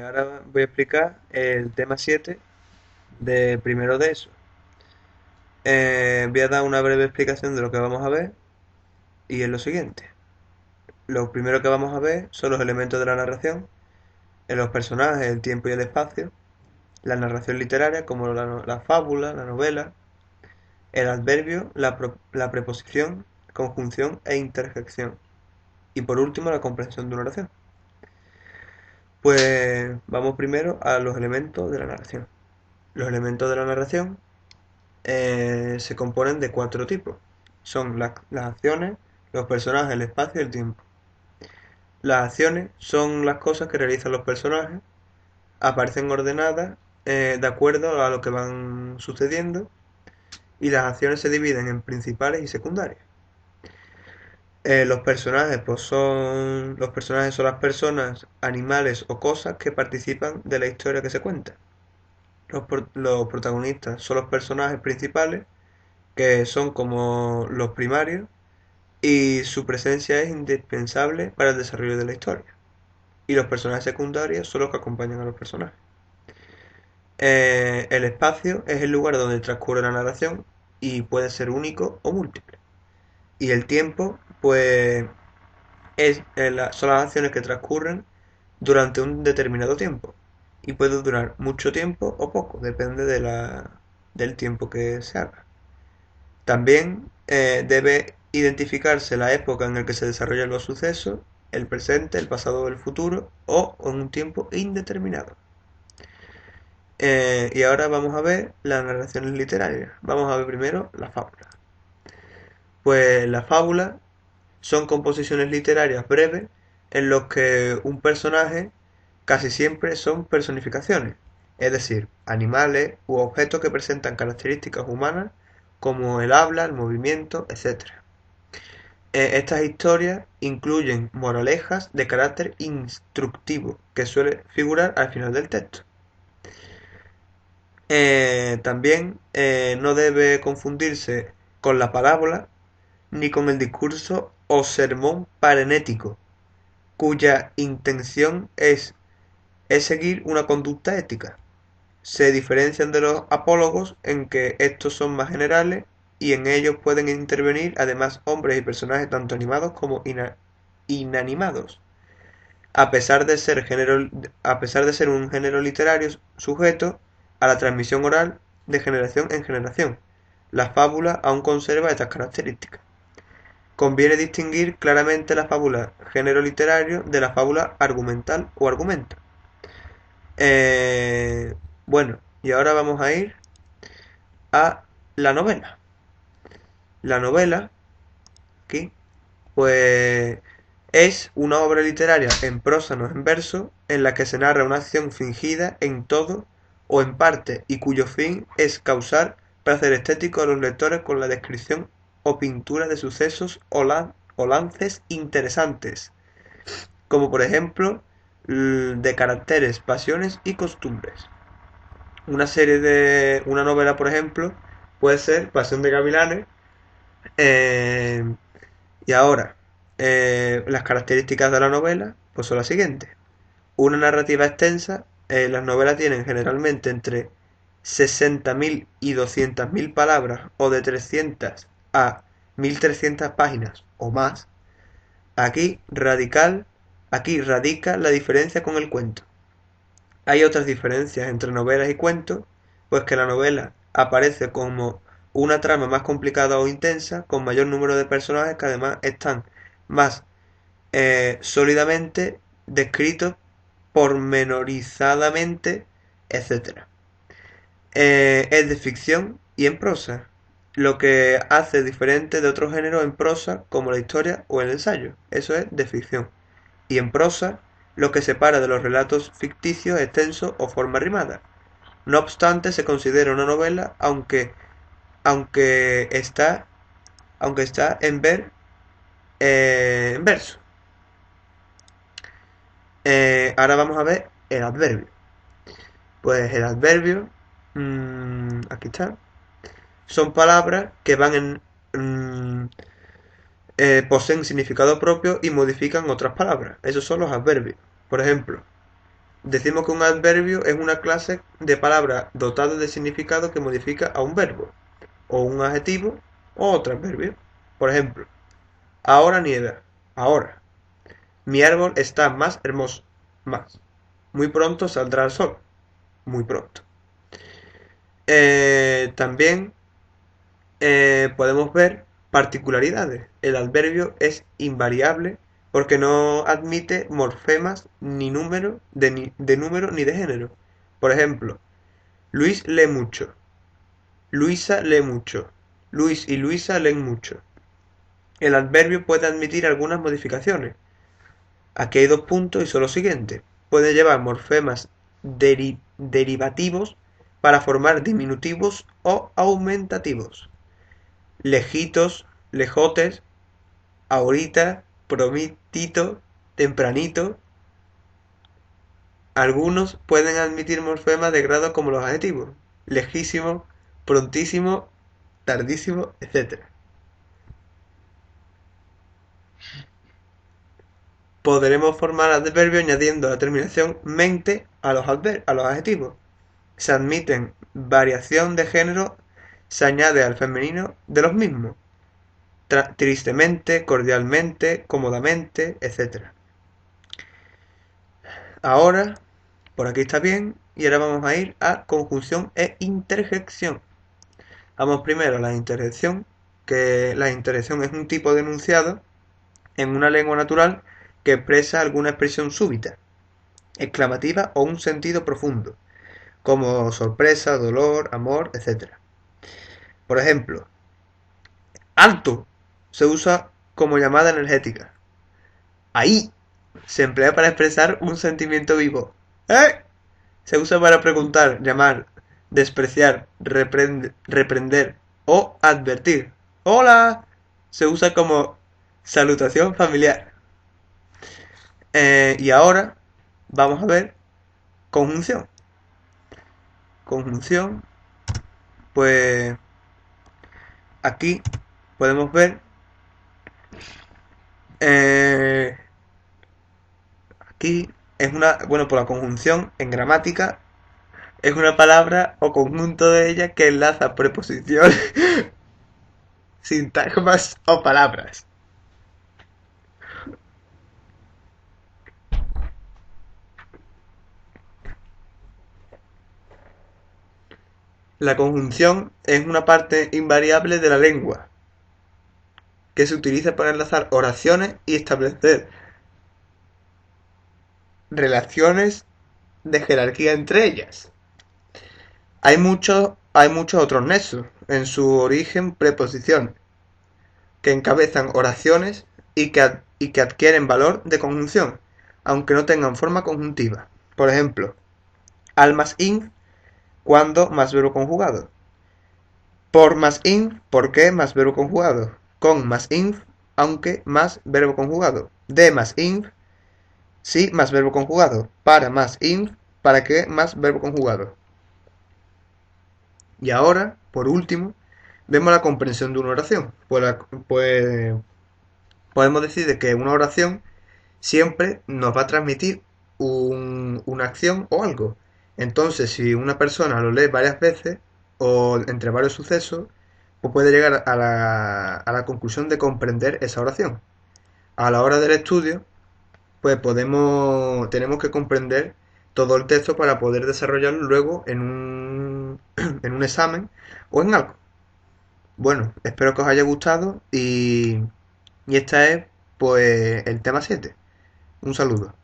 Ahora voy a explicar el tema 7 de primero de eso. Voy a dar una breve explicación de lo que vamos a ver y es lo siguiente. Lo primero que vamos a ver son los elementos de la narración, en los personajes, el tiempo y el espacio, la narración literaria como la fábula, la novela, el adverbio, la preposición, conjunción e interjección. Y por último la comprensión de una oración. Pues vamos primero a los elementos de la narración. Los elementos de la narración se componen de cuatro tipos. Son las acciones, los personajes, el espacio y el tiempo. Las acciones son las cosas que realizan los personajes, aparecen ordenadas de acuerdo a lo que van sucediendo y las acciones se dividen en principales y secundarias. Los personajes son las personas, animales o cosas que participan de la historia que se cuenta. Los protagonistas son los personajes principales que son como los primarios y su presencia es indispensable para el desarrollo de la historia. Y los personajes secundarios son los que acompañan a los personajes. El espacio es el lugar donde transcurre la narración y puede ser único o múltiple. Y el tiempo, pues, son las acciones que transcurren durante un determinado tiempo. Y puede durar mucho tiempo o poco, depende del tiempo que se haga. También debe identificarse la época en la que se desarrollan los sucesos, el presente, el pasado o el futuro, o en un tiempo indeterminado. Y ahora vamos a ver las narraciones literarias. Vamos a ver primero la fábula. Pues las fábulas son composiciones literarias breves en los que un personaje casi siempre son personificaciones, es decir, animales u objetos que presentan características humanas como el habla, el movimiento, etc. Estas historias incluyen moralejas de carácter instructivo que suele figurar al final del texto. También no debe confundirse con la parábola ni con el discurso o sermón parenético, cuya intención es seguir una conducta ética. Se diferencian de los apólogos en que estos son más generales y en ellos pueden intervenir además hombres y personajes tanto animados como inanimados. A pesar de ser un género literario sujeto a la transmisión oral de generación en generación, la fábula aún conserva estas características. Conviene distinguir claramente la fábula género literario de la fábula argumental o argumento. Bueno, y ahora vamos a ir a la novela. La novela, aquí, pues es una obra literaria en prosa, no en verso, en la que se narra una acción fingida en todo o en parte y cuyo fin es causar placer estético a los lectores con la descripción o pintura de sucesos o lances interesantes, como por ejemplo de caracteres, pasiones y costumbres. Una novela, por ejemplo, puede ser Pasión de Gavilanes. eh, y ahora, las características de la novela pues son las siguientes. Una narrativa extensa. Las novelas tienen generalmente entre 60.000 y 200.000 palabras o de 300 a 1.300 páginas o más. Aquí radical, aquí radica la diferencia con el cuento. Hay otras diferencias entre novelas y cuentos, pues que la novela aparece como una trama más complicada o intensa, con mayor número de personajes que además están más sólidamente descritos pormenorizadamente, etc. Es de ficción y en prosa, lo que hace diferente de otros géneros en prosa como la historia o el ensayo. Eso es de ficción. Y en prosa, lo que separa de los relatos ficticios extensos o forma rimada. No obstante, se considera una novela aunque está, aunque está en verso. Ahora vamos a ver el adverbio. Pues el adverbio, aquí está, son palabras que poseen significado propio y modifican otras palabras. Esos son los adverbios. Por ejemplo, Decimos que un adverbio es una clase de palabras dotadas de significado que modifica a un verbo, o un adjetivo, o otro adverbio. Por ejemplo, ahora nieva. Ahora. Mi árbol está más hermoso. Más. Muy pronto saldrá el sol. Muy pronto. También podemos ver particularidades. El adverbio es invariable porque no admite morfemas ni número de número ni de género. Por ejemplo, Luis lee mucho. Luisa lee mucho. Luis y Luisa leen mucho. El adverbio puede admitir algunas modificaciones. Aquí hay dos puntos y son los siguientes. Puede llevar morfemas derivativos para formar diminutivos o aumentativos. Lejitos, lejotes, ahorita, promitito, tempranito. Algunos pueden admitir morfemas de grado como los adjetivos. Lejísimo, prontísimo, tardísimo, etc. Podremos formar adverbios añadiendo la terminación mente a los adjetivos. Se admiten variación de género, se añade al femenino de los mismos. Tristemente, cordialmente, cómodamente, etc. Ahora, por aquí está bien, y ahora vamos a ir a conjunción e interjección. Vamos primero a la interjección, que la interjección es un tipo de enunciado en una lengua natural que expresa alguna expresión súbita, exclamativa o un sentido profundo, como sorpresa, dolor, amor, etc. Por ejemplo, alto se usa como llamada energética. Ahí se emplea para expresar un sentimiento vivo. ¡Eh! Se usa para preguntar, llamar, despreciar, reprender o advertir. ¡Hola! Se usa como salutación familiar. Y ahora vamos a ver conjunción. Conjunción, pues aquí podemos ver aquí es una, bueno, por la conjunción en gramática es una palabra o conjunto de ellas que enlaza preposiciones, sintagmas o palabras. La conjunción es una parte invariable de la lengua que se utiliza para enlazar oraciones y establecer relaciones de jerarquía entre ellas. Hay muchos otros nexos, en su origen preposiciones, que encabezan oraciones y que adquieren valor de conjunción, aunque no tengan forma conjuntiva. Por ejemplo, al más in, cuando más verbo conjugado. Por más in, por qué más verbo conjugado. Con más inf, aunque más verbo conjugado. De más inf, sí más verbo conjugado. Para más inf, para qué más verbo conjugado. Y ahora, por último, vemos la comprensión de una oración. Pues podemos decir de que una oración siempre nos va a transmitir una acción o algo. Entonces, si una persona lo lee varias veces o entre varios sucesos, pues puede llegar a la conclusión de comprender esa oración. A la hora del estudio, pues tenemos que comprender todo el texto para poder desarrollarlo luego en un examen o en algo. Bueno, espero que os haya gustado y esta es pues el tema 7. Un saludo.